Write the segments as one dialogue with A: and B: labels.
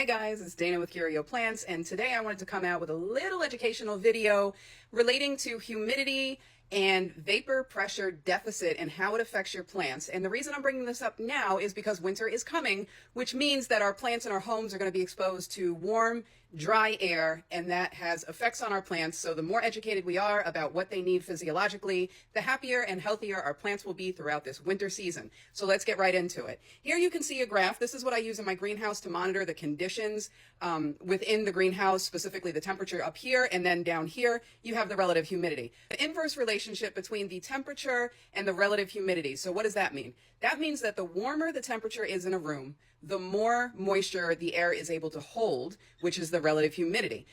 A: Hey guys, it's Dana with Curio Plants, and today I wanted to come out with a little educational video relating to humidity and vapor pressure deficit and how it affects your plants. And the reason I'm bringing this up now is because winter is coming, which means that our plants in our homes are going to be exposed to warm, dry air, and that has effects on our plants. So the more educated we are about what they need physiologically, the happier and healthier our plants will be throughout this winter season. So let's get right into it. Here you can see a graph. This is what I use in my greenhouse to monitor the conditions within the greenhouse, specifically the temperature up here, and then down here you have the relative humidity. The inverse relationship between the temperature and the relative humidity. So what does that mean? That means that the warmer the temperature is in a room, the more moisture the air is able to hold, which is the relative humidity.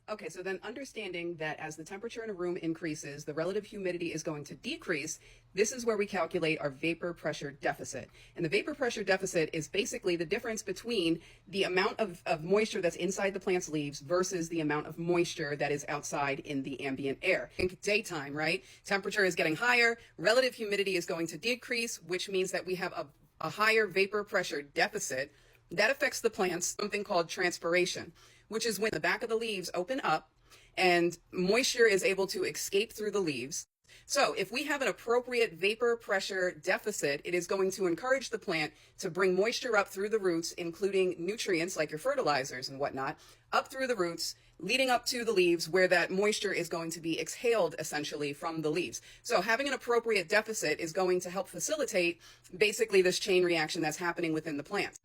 A: Okay, so then understanding that as the temperature in a room increases, the relative humidity is going to decrease. This is where we calculate our vapor pressure deficit. And the vapor pressure deficit is basically the difference between the amount of moisture that's inside the plant's leaves versus the amount of moisture that is outside in the ambient air. In daytime, right? Temperature is getting higher, relative humidity is going to decrease, which means that we have a higher vapor pressure deficit. That affects the plants, something called transpiration, which is when the back of the leaves open up and moisture is able to escape through the leaves. So if we have an appropriate vapor pressure deficit, it is going to encourage the plant to bring moisture up through the roots, including nutrients like your fertilizers and whatnot, up through the roots, leading up to the leaves where that moisture is going to be exhaled essentially from the leaves. So having an appropriate deficit is going to help facilitate basically this chain reaction that's happening within the plant.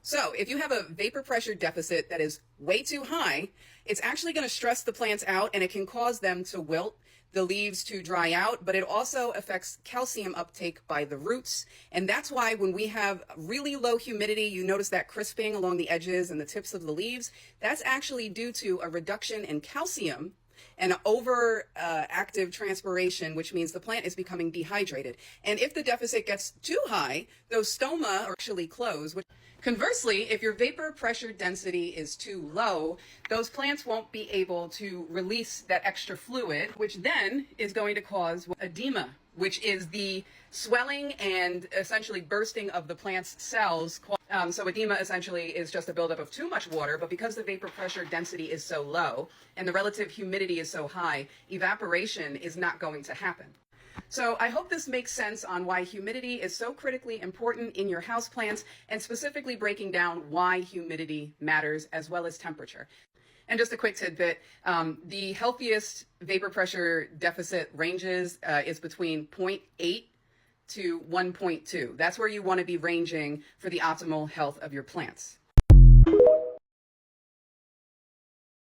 A: So if you have a vapor pressure deficit that is way too high, it's actually going to stress the plants out and it can cause them to wilt, the leaves to dry out, but it also affects calcium uptake by the roots. And that's why when we have really low humidity, you notice that crisping along the edges and the tips of the leaves. That's actually due to a reduction in calcium and overactive transpiration, which means the plant is becoming dehydrated. And if the deficit gets too high, those stoma are actually closed. Conversely, if your vapor pressure density is too low, those plants won't be able to release that extra fluid, which then is going to cause edema, which is the swelling and essentially bursting of the plant's cells. So edema essentially is just a buildup of too much water, but because the vapor pressure density is so low and the relative humidity is so high, evaporation is not going to happen. So I hope this makes sense on why humidity is so critically important in your houseplants, and specifically breaking down why humidity matters as well as temperature. And just a quick tidbit, the healthiest vapor pressure deficit ranges is between 0.8 to 1.2. That's where you want to be ranging for the optimal health of your plants.